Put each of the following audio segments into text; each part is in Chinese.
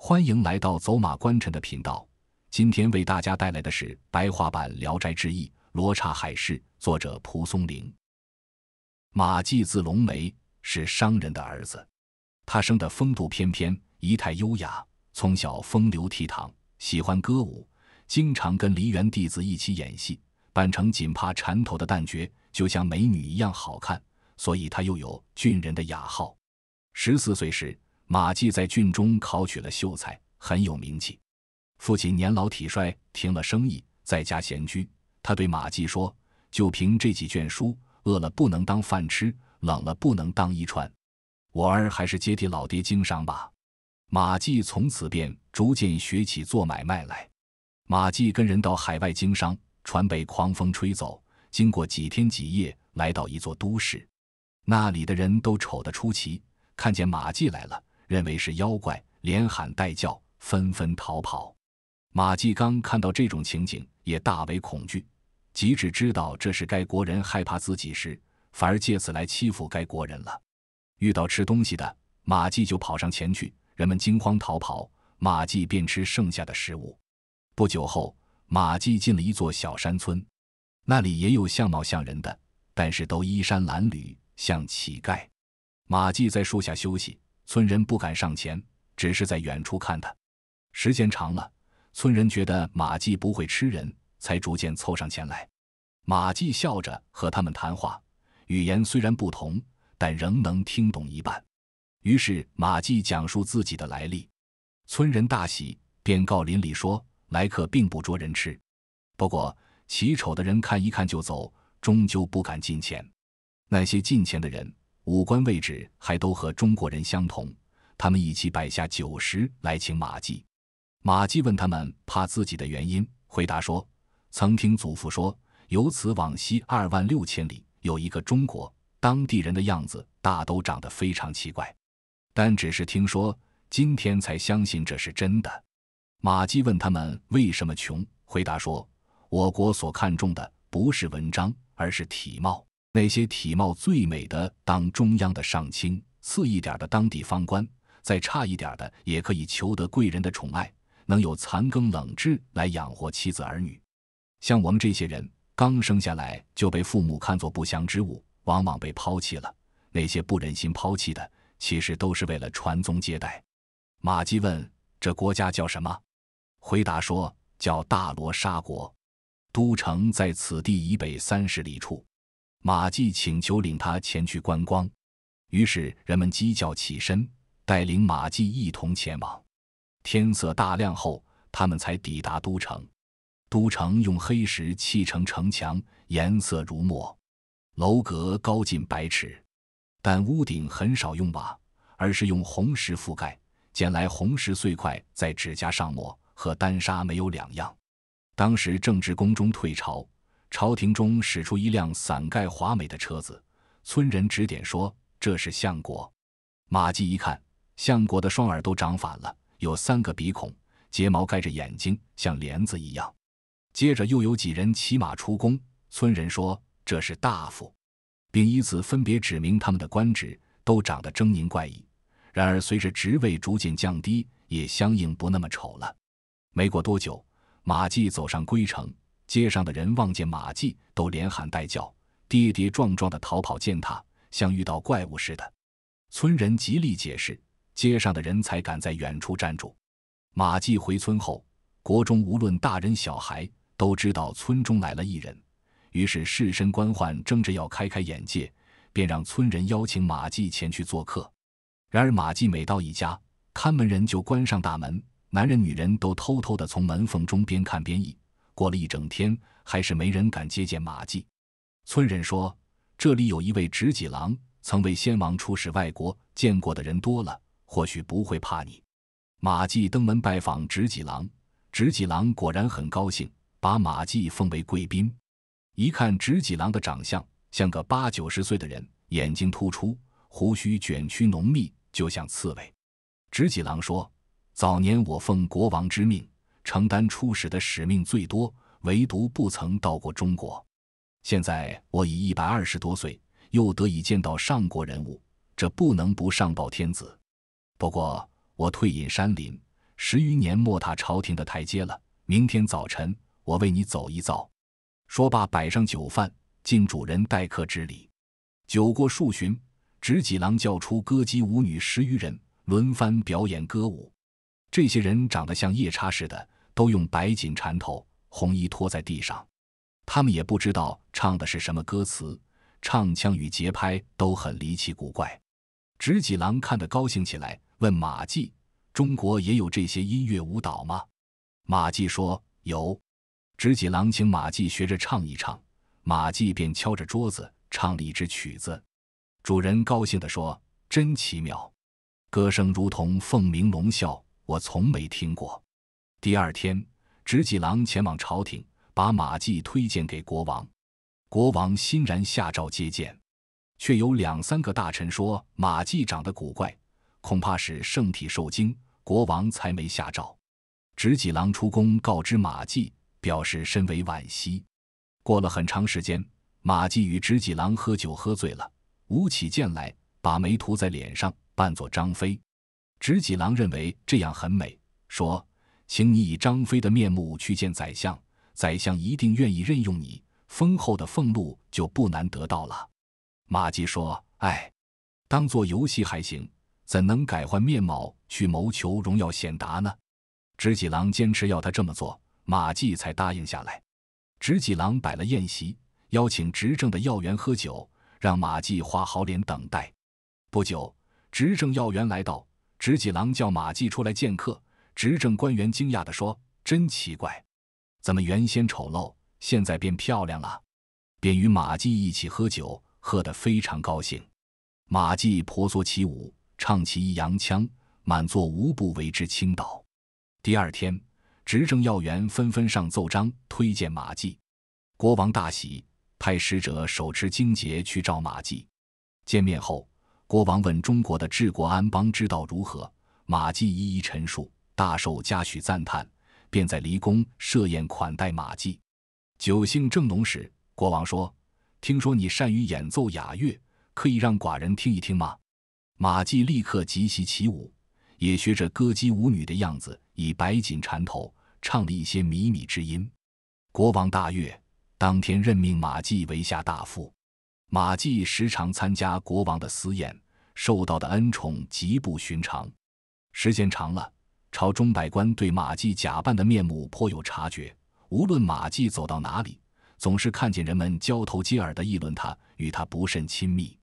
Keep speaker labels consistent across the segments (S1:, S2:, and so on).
S1: 欢迎来到走马观尘的频道，今天为大家带来的是白话版《聊斋志异》，罗刹海市，作者蒲松龄。马季字龙眉，是商人的儿子。他生得风度翩翩，仪态优雅，从小风流倜傥，喜欢歌舞，经常跟梨园弟子一起演戏，扮成锦帕缠头的旦角，就像美女一样好看，所以他又有俊人的雅号。14岁时，马季在郡中考取了秀才，很有名气。父亲年老体衰，停了生意，在家闲居。他对马季说：“就凭这几卷书，饿了不能当饭吃，冷了不能当衣穿。我儿还是接替老爹经商吧。”马季从此便逐渐学起做买卖来。马季跟人到海外经商，船被狂风吹走，经过几天几夜，来到一座都市。那里的人都丑得出奇，看见马季来了，认为是妖怪，连喊带叫，纷纷逃跑。马季刚看到这种情景，也大为恐惧，即使知道这是该国人害怕自己时，反而借此来欺负该国人了。遇到吃东西的，马季就跑上前去，人们惊慌逃跑，马季便吃剩下的食物。不久后，马季进了一座小山村，那里也有相貌像人的，但是都衣衫褴褛，像乞丐。马季在树下休息，村人不敢上前，只是在远处看他。时间长了，村人觉得马季不会吃人，才逐渐凑上前来。马季笑着和他们谈话，语言虽然不同，但仍能听懂一半。于是马季讲述自己的来历，村人大喜，便告邻里说来客并不捉人吃。不过奇丑的人看一看就走，终究不敢近前。那些近前的人，五官位置还都和中国人相同，他们一起摆下酒食来请马季。马季问他们怕自己的原因，回答说：曾听祖父说，由此往西26000里有一个中国，当地人的样子大都长得非常奇怪，但只是听说，今天才相信这是真的。马季问他们为什么穷，回答说：我国所看重的不是文章，而是体貌。那些体貌最美的当中央的上卿，次一点的当地方官，再差一点的也可以求得贵人的宠爱，能有残羹冷炙来养活妻子儿女。像我们这些人，刚生下来就被父母看作不祥之物，往往被抛弃了。那些不忍心抛弃的，其实都是为了传宗接代。马季问：这国家叫什么？回答说：叫大罗刹国，都城在此地以北30里处。马季请求领他前去观光，于是人们鸡叫起身，带领马季一同前往。天色大亮后，他们才抵达都城。都城用黑石砌成城墙，颜色如墨，楼阁高近100尺，但屋顶很少用瓦，而是用红石覆盖，捡来红石碎块在指甲上抹，和丹砂没有两样。当时正值宫中退朝，朝廷中驶出一辆伞盖华美的车子，村人指点说这是相国。马季一看，相国的双耳都长反了，有3个鼻孔，睫毛盖着眼睛，像帘子一样。接着又有几人骑马出宫，村人说这是大夫，并依次分别指明他们的官职，都长得狰狞怪异。然而随着职位逐渐降低，也相应不那么丑了。没过多久，马季走上归程，街上的人望见马季，都连喊带叫，跌跌撞撞地逃跑践踏，像遇到怪物似的。村人极力解释，街上的人才敢在远处站住。马季回村后，国中无论大人小孩都知道村中来了一人，于是士绅官宦争着要开开眼界，便让村人邀请马季前去做客。然而马季每到一家，看门人就关上大门，男人女人都偷偷地从门缝中边看边议。过了一整天，还是没人敢接见马季。村人说，这里有一位执戟郎，曾为先王出使外国，见过的人多了，或许不会怕你。马季登门拜访执戟郎，执戟郎果然很高兴，把马季奉为贵宾。一看执戟郎的长相，像个80、90岁的人，眼睛突出，胡须卷曲浓密，就像刺猬。执戟郎说，早年我奉国王之命，承担出使的使命最多，唯独不曾到过中国。现在我已120多岁，又得以见到上国人物，这不能不上报天子。不过我退隐山林， 10余年莫踏朝廷的台阶了，明天早晨我为你走一遭。说罢摆上酒饭，尽主人待客之礼。酒过数巡，执戟郎叫出歌姬舞女10余人，轮番表演歌舞。这些人长得像夜叉似的，都用白锦缠头，红衣拖在地上。他们也不知道唱的是什么歌词，唱腔与节拍都很离奇古怪。执戟郎看得高兴起来，问马季：中国也有这些音乐舞蹈吗？马季说有。执戟郎请马季学着唱一唱，马季便敲着桌子唱了一支曲子。主人高兴地说：真奇妙，歌声如同凤鸣龙啸，我从没听过。第二天，执戟郎前往朝廷，把马季推荐给国王。国王欣然下诏接见，却有2、3个大臣说马季长得古怪，恐怕是圣体受惊，国王才没下诏。执戟郎出宫告知马季，表示深为惋惜。过了很长时间，马季与执戟郎喝酒喝醉了，舞起剑来，把眉涂在脸上，扮作张飞。执戟郎认为这样很美，说：请你以张飞的面目去见宰相，宰相一定愿意任用你，丰厚的俸禄就不难得到了。马季说：哎，当作游戏还行，怎能改换面貌去谋求荣耀显达呢？执戟郎坚持要他这么做，马季才答应下来。执戟郎摆了宴席，邀请执政的要员喝酒，让马季画好脸等待。不久，执政要员来到，执戟郎叫马季出来见客。执政官员惊讶地说：真奇怪，怎么原先丑陋，现在变漂亮了？便与马季一起喝酒，喝得非常高兴。马季婆娑起舞，唱起一洋腔，满座无不为之倾倒。第二天，执政要员纷纷上奏章推荐马季。国王大喜，派使者手持荆节去召马季。见面后，国王问中国的治国安邦之道如何，马季一一陈述，大受嘉许赞叹，便在离宫设宴款待马季。酒兴正浓时，国王说：听说你善于演奏雅乐，可以让寡人听一听吗？马季立刻即席起舞，也学着歌姬舞女的样子，以白锦缠头，唱了一些靡靡之音。国王大悦，当天任命马季为下大夫。马季时常参加国王的私宴，受到的恩宠极不寻常。时间长了，朝中百官对马季假扮的面目颇有察觉，无论马季走到哪里，总是看见人们交头接耳地议论他，与他不甚亲密。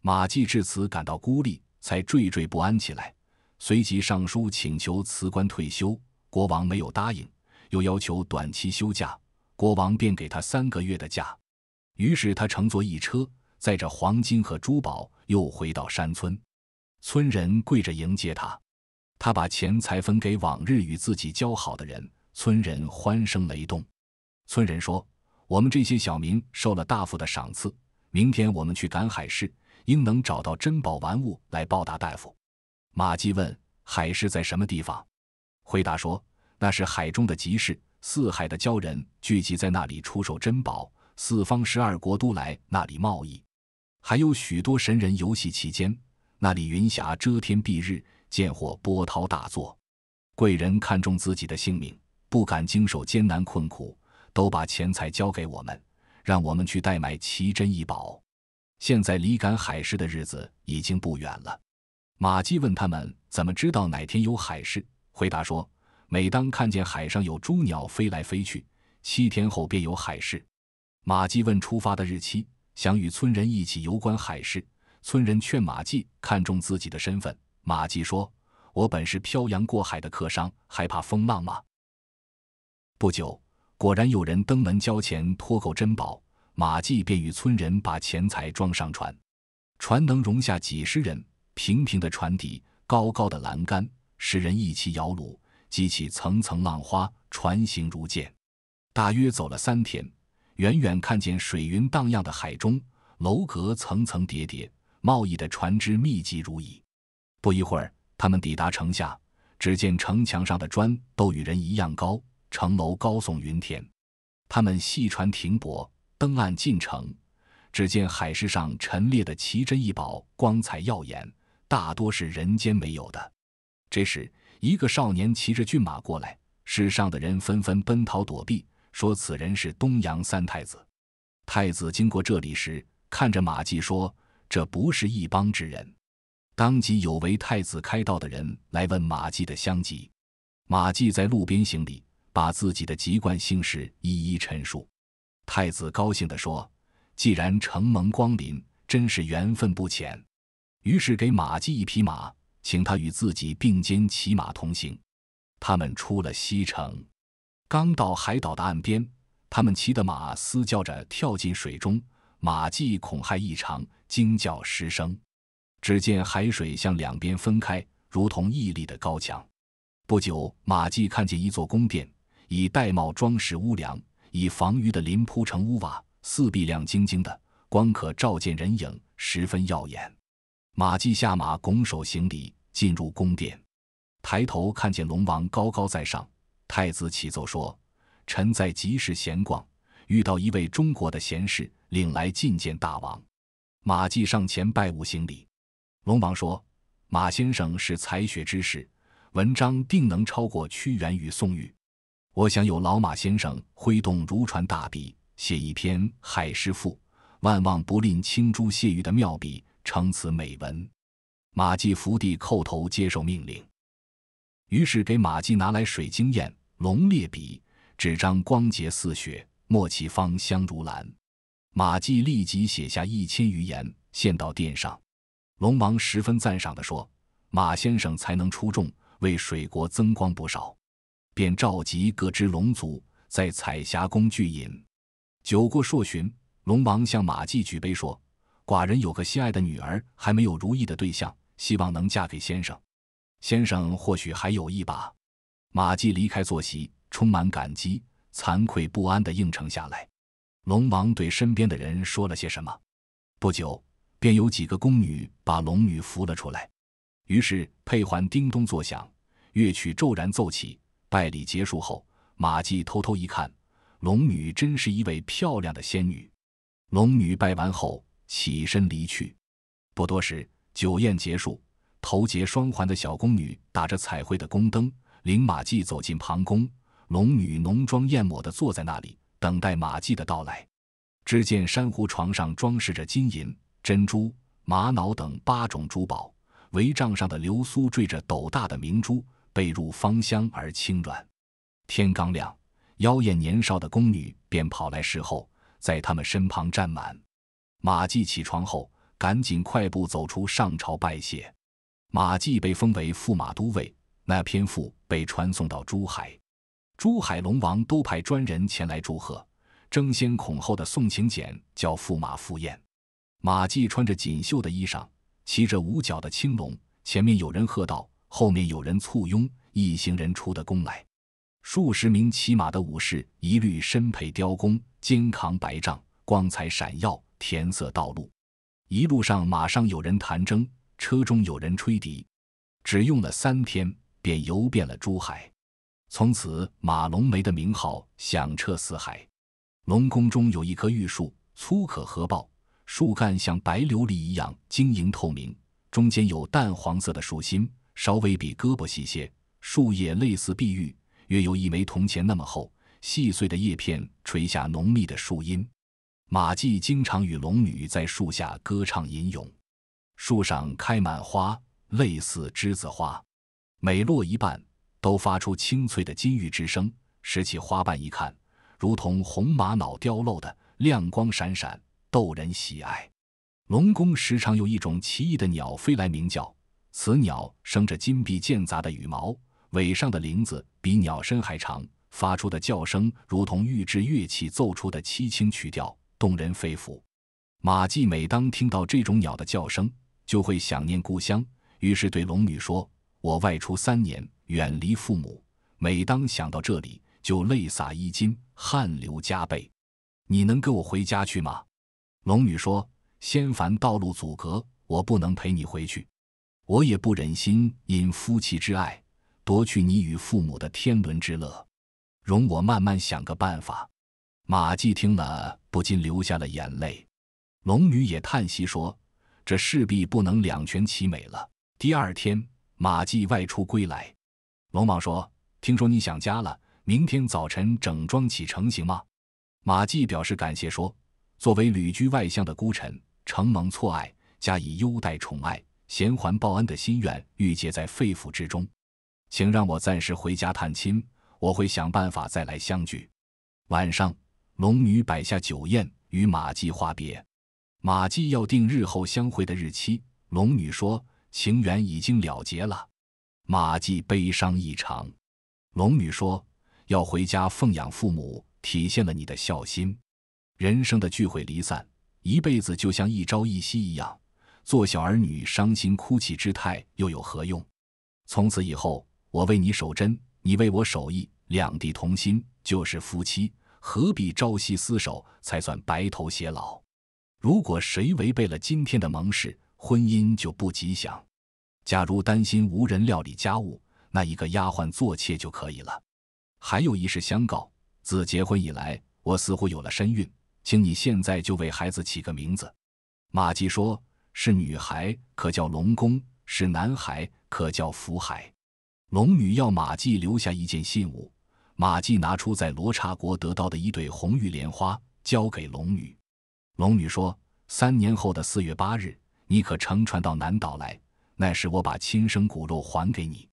S1: 马季至此感到孤立，才惴惴不安起来，随即上书请求辞官退休。国王没有答应，又要求短期休假，国王便给他3个月的假。于是他乘坐一车，载着黄金和珠宝，又回到山村。村人跪着迎接他，他把钱财分给往日与自己交好的人，村人欢声雷动。村人说：我们这些小民受了大夫的赏赐，明天我们去赶海市，应能找到珍宝玩物来报答大夫。马季问：海市在什么地方？回答说：那是海中的集市，四海的鲛人聚集在那里出售珍宝，四方12国都来那里贸易，还有许多神人游戏其间，那里云霞遮天蔽日，见或波涛大作。贵人看重自己的性命，不敢经受艰难困苦，都把钱财交给我们，让我们去代买奇珍异宝。现在离赶海市的日子已经不远了。马季问他们怎么知道哪天有海市，回答说：每当看见海上有诸鸟飞来飞去，7天后便有海市。马季问出发的日期，想与村人一起游观海市。村人劝马季看重自己的身份，马季说：我本是漂洋过海的客商，还怕风浪吗？不久，果然有人登门交钱托购珍宝，马季便与村人把钱财装上船。船能容下几10人，平平的船底，高高的栏杆，10人一起摇橹，激起层层浪花，船行如箭。大约走了3天，远远看见水云荡漾的海中，楼阁层层叠叠，贸易的船只密集如蚁。不一会儿，他们抵达城下，只见城墙上的砖都与人一样高，城楼高耸云天。他们细船停泊，登岸进城，只见海市上陈列的奇珍异宝光彩耀眼，大多是人间没有的。这时一个少年骑着骏马过来，市上的人纷纷奔逃躲避，说此人是东阳三太子。太子经过这里时，看着马季说：“这不是一帮之人。”当即有为太子开道的人来问马季的乡籍。马季在路边行礼，把自己的籍贯姓氏一一陈述。太子高兴地说：“既然承蒙光临，真是缘分不浅。”于是给马季一匹马，请他与自己并肩骑马同行。他们出了西城，刚到海岛的岸边，他们骑的马嘶叫着跳进水中，马季恐骇异常，惊叫失声。只见海水向两边分开，如同屹立的高墙。不久，马季看见一座宫殿，以玳瑁装饰屋梁，以防御的鳞铺成屋瓦，四壁亮晶晶的，光可照见人影，十分耀眼。马季下马，拱手行礼，进入宫殿。抬头看见龙王高高在上，太子启奏说：“臣在集市闲逛，遇到一位中国的贤士，领来觐见大王。”马季上前拜舞行礼。龙王说：“马先生是才学之士，文章定能超过屈原与宋玉。我想有老马先生挥动如传大笔，写一篇《海诗赋》，万望不吝青珠谢玉的妙笔，称此美文。”马季伏地叩头接受命令。于是给马季拿来水晶砚、龙烈笔，纸张光洁似雪，墨气芳香如兰。马季立即写下1000余言，献到殿上。龙王十分赞赏地说：“马先生才能出众，为水国增光不少。”便召集各支龙族，在彩霞宫聚饮。酒过数巡，龙王向马季举杯说：“寡人有个心爱的女儿，还没有如意的对象，希望能嫁给先生。先生或许还有意吧。”马季离开坐席，充满感激、惭愧不安地应承下来。龙王对身边的人说了些什么，不久便有几个宫女把龙女扶了出来。于是佩环叮咚作响，乐曲骤然奏起。拜礼结束后，马季偷偷一看，龙女真是一位漂亮的仙女。龙女拜完后起身离去。不多时，酒宴结束，头结双环的小宫女打着彩绘的宫灯，领马季走进旁宫。龙女浓妆艳抹地坐在那里，等待马季的到来。只见珊瑚床上装饰着金银、珍珠、玛瑙等8种珠宝，帷帐上的流苏缀着斗大的明珠，被褥芳香而轻软。天刚亮，妖艳年少的宫女便跑来侍候，在他们身旁站满。马季起床后，赶紧快步走出上朝拜谢。马季被封为驸马都尉，那篇赋被传送到珠海。珠海龙王都派专人前来祝贺，争先恐后的送请柬叫驸马赴宴。马季穿着锦绣的衣裳，骑着5角的青龙，前面有人喝道，后面有人簇拥，一行人出得宫来。数十名骑马的武士一律身佩雕弓，肩扛白杖，光彩闪耀，填色道路。一路上马上有人弹筝，车中有人吹笛。只用了3天，便游遍了珠海。从此马龙梅的名号响彻四海。龙宫中有一棵玉树，粗可合抱，树干像白琉璃一样晶莹透明，中间有淡黄色的树心，稍微比胳膊细些，树叶类似碧玉，约有1枚铜钱那么厚，细碎的叶片垂下浓密的树荫。马季经常与龙女在树下歌唱吟咏。树上开满花，类似栀子花，每落一瓣都发出清脆的金玉之声，拾起花瓣一看，如同红玛瑙雕镂的，亮光闪闪，逗人喜爱。龙宫时常有一种奇异的鸟飞来鸣叫，此鸟生着金碧渐杂的羽毛，尾上的翎子比鸟身还长，发出的叫声如同玉制乐器奏出的凄清曲调，动人肺腑。马季每当听到这种鸟的叫声，就会想念故乡，于是对龙女说：“我外出3年，远离父母，每当想到这里，就泪洒衣襟，汗流浃背。你能跟我回家去吗？”龙女说：“仙凡道路阻隔，我不能陪你回去。我也不忍心因夫妻之爱，夺去你与父母的天伦之乐，容我慢慢想个办法。”马季听了，不禁流下了眼泪。龙女也叹息说：“这势必不能两全其美了。”第2天，马季外出归来，龙王说：“听说你想家了，明天早晨整装启程行吗？”马季表示感谢说：“作为旅居外乡的孤臣，承蒙错爱，加以优待宠爱，衔环报恩的心愿郁结在肺腑之中，请让我暂时回家探亲，我会想办法再来相聚。”晚上，龙女摆下酒宴，与马季话别。马季要定日后相会的日期，龙女说情缘已经了结了。马季悲伤异常。龙女说要回家奉养父母，体现了你的孝心。人生的聚会离散，一辈子就像一朝一夕一样，做小儿女伤心哭泣之态又有何用？从此以后，我为你守贞，你为我守义，两地同心，就是夫妻，何必朝夕厮守，才算白头偕老？如果谁违背了今天的盟誓，婚姻就不吉祥。假如担心无人料理家务，那一个丫鬟做妾就可以了。还有一事相告，自结婚以来，我似乎有了身孕，请你现在就为孩子起个名字。马季说，是女孩可叫龙宫，是男孩可叫福海。龙女要马季留下一件信物，马季拿出在罗刹国得到的一对红玉莲花，交给龙女。龙女说，3年后的4月8日，你可乘船到南岛来，那时我把亲生骨肉还给你。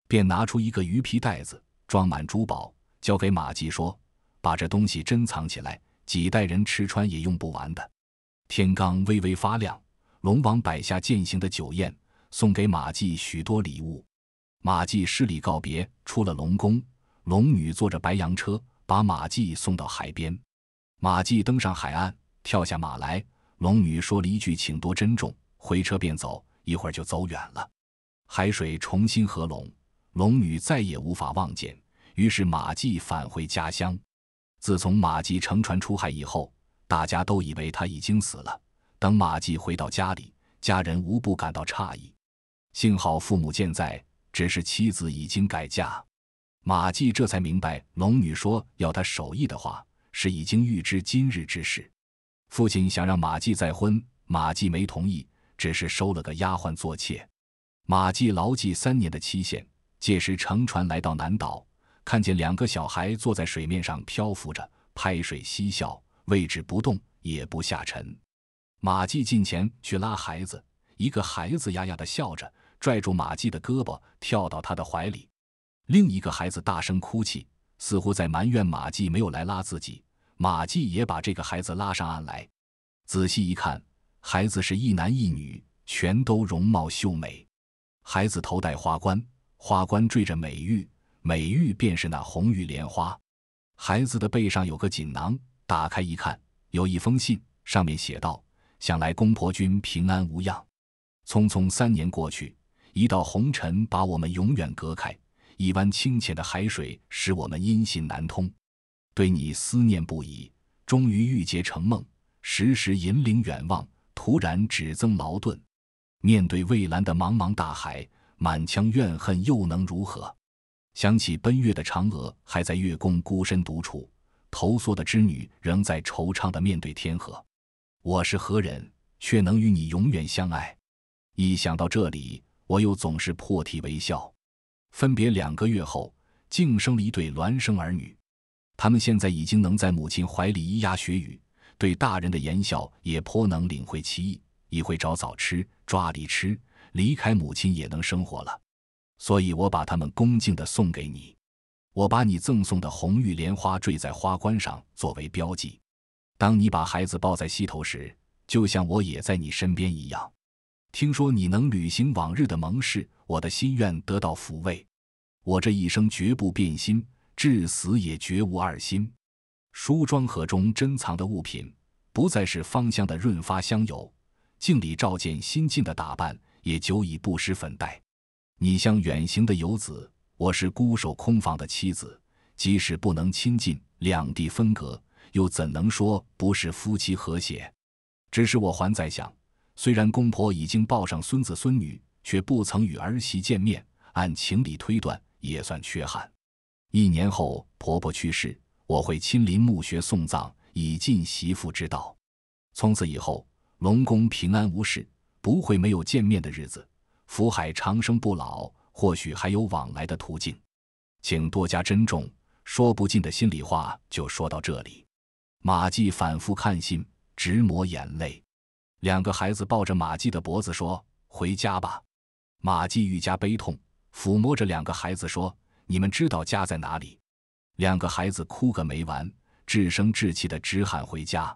S1: 便拿出一个鱼皮袋子，装满珠宝，交给马季说，把这东西珍藏起来，几代人吃穿也用不完的。天刚微微发亮，龙王摆下饯行的酒宴，送给马季许多礼物。马季施礼告别，出了龙宫。龙女坐着白羊车，把马季送到海边。马季登上海岸，跳下马来，龙女说了一句请多珍重，回车便走，一会儿就走远了。海水重新合拢，龙女再也无法望见，于是马季返回家乡。自从马季乘船出海以后，大家都以为他已经死了。等马季回到家里，家人无不感到诧异。幸好父母健在，只是妻子已经改嫁。马季这才明白，龙女说要他守义的话，是已经预知今日之事。父亲想让马季再婚，马季没同意，只是收了个丫鬟做妾。马季牢记3年的期限，届时乘船来到南岛，看见2个小孩坐在水面上漂浮着，拍水嬉笑，位置不动，也不下沉。马季近前去拉孩子，一个孩子呀呀地笑着，拽住马季的胳膊，跳到他的怀里。另一个孩子大声哭泣，似乎在埋怨马季没有来拉自己。马季也把这个孩子拉上岸来，仔细一看，孩子是一男一女，全都容貌秀美。孩子头戴花冠，花冠缀着美玉，美玉便是那红玉莲花。孩子的背上有个锦囊，打开一看，有一封信，上面写道：想来公婆君平安无恙。匆匆3年过去，一道红尘把我们永远隔开，一湾清浅的海水使我们音信难通。对你思念不已，终于郁结成梦，时时引领远望，突然只增劳顿。面对蔚蓝的茫茫大海，满腔怨恨又能如何？想起奔月的嫦娥还在月宫孤身独处，投梭的织女仍在惆怅地面对天河。我是何人，却能与你永远相爱？一想到这里，我又总是破涕为笑。分别2个月后，竟生了一对孪生儿女。他们现在已经能在母亲怀里咿呀学语，对大人的言笑也颇能领会其意，一会找枣吃，抓梨吃，离开母亲也能生活了。所以我把他们恭敬地送给你。我把你赠送的红玉莲花坠在花冠上作为标记。当你把孩子抱在膝头时，就像我也在你身边一样。听说你能履行往日的盟誓，我的心愿得到抚慰。我这一生绝不变心，至死也绝无二心。梳妆盒中珍藏的物品，不再是芳香的润发香油，镜里照见新晋的打扮，也久已不施粉黛。你像远行的游子，我是孤守空房的妻子，即使不能亲近，两地分隔，又怎能说不是夫妻和谐？只是我还在想，虽然公婆已经抱上孙子孙女，却不曾与儿媳见面，按情理推断，也算缺憾。1年后婆婆去世，我会亲临墓穴送葬，以尽媳妇之道。从此以后，龙宫平安无事，不会没有见面的日子。福海长生不老，或许还有往来的途径。请多加珍重，说不尽的心里话就说到这里。马季反复看信，直抹眼泪。两个孩子抱着马季的脖子说：“回家吧。”马季愈加悲痛，抚摸着两个孩子说：“你们知道家在哪里？”两个孩子哭个没完，稚声稚气地直喊回家。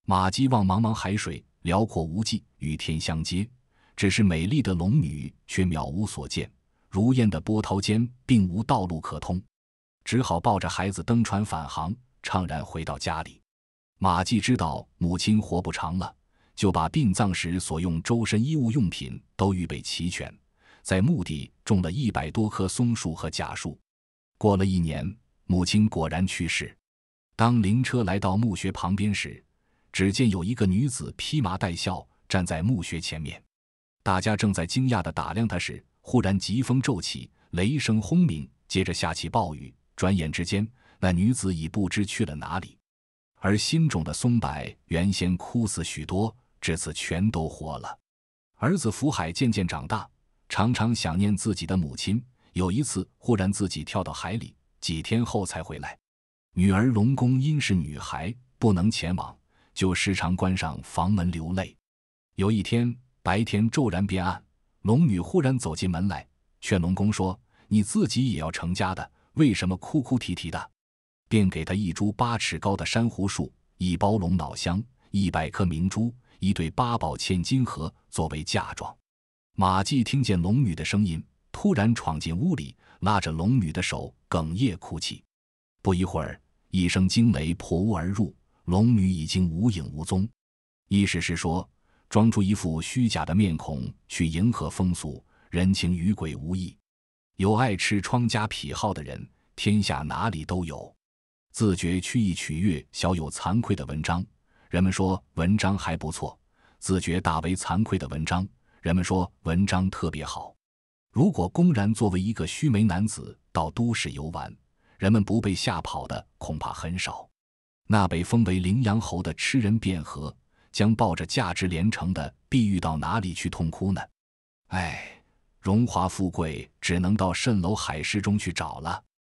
S1: 马季望茫茫海水，辽阔无际，与天相接，只是美丽的龙女却渺无所见，如烟的波涛间并无道路可通，只好抱着孩子登船返航，怅然回到家里。马季知道母亲活不长了，就把殡葬时所用周身衣物用品都预备齐全，在墓地种了100多棵松树和假树。过了1年，母亲果然去世。当灵车来到墓穴旁边时，只见有一个女子披麻戴孝站在墓穴前面。大家正在惊讶地打量她时，忽然疾风骤起，雷声轰鸣，接着下起暴雨。转眼之间，那女子已不知去了哪里。而新种的松柏原先枯死许多，这次全都活了。儿子福海渐渐长大，常常想念自己的母亲。有一次忽然自己跳到海里，几天后才回来。女儿龙宫因是女孩，不能前往，就时常关上房门流泪。有一天白天骤然变暗，龙女忽然走进门来，劝龙宫说：“你自己也要成家的，为什么哭哭啼啼的？”便给她一株8尺高的珊瑚树，1包龙脑香，100颗明珠，1对8宝嵌金盒作为嫁妆。马季听见龙女的声音，突然闯进屋里，拉着龙女的手哽咽哭泣。不一会儿，一声惊雷破屋而入，龙女已经无影无踪。意思是说，装出一副虚假的面孔去迎合风俗，人情与鬼无异。有爱吃疮痂癖好的人，天下哪里都有。自觉曲意取悦，小有惭愧的文章，人们说文章还不错；自觉大为惭愧的文章，人们说文章特别好。如果公然作为一个须眉男子到都市游玩，人们不被吓跑的恐怕很少。那被封为羚羊侯的吃人卞和，将抱着价值连城的碧玉到哪里去痛哭呢？哎，荣华富贵只能到蜃楼海市中去找了。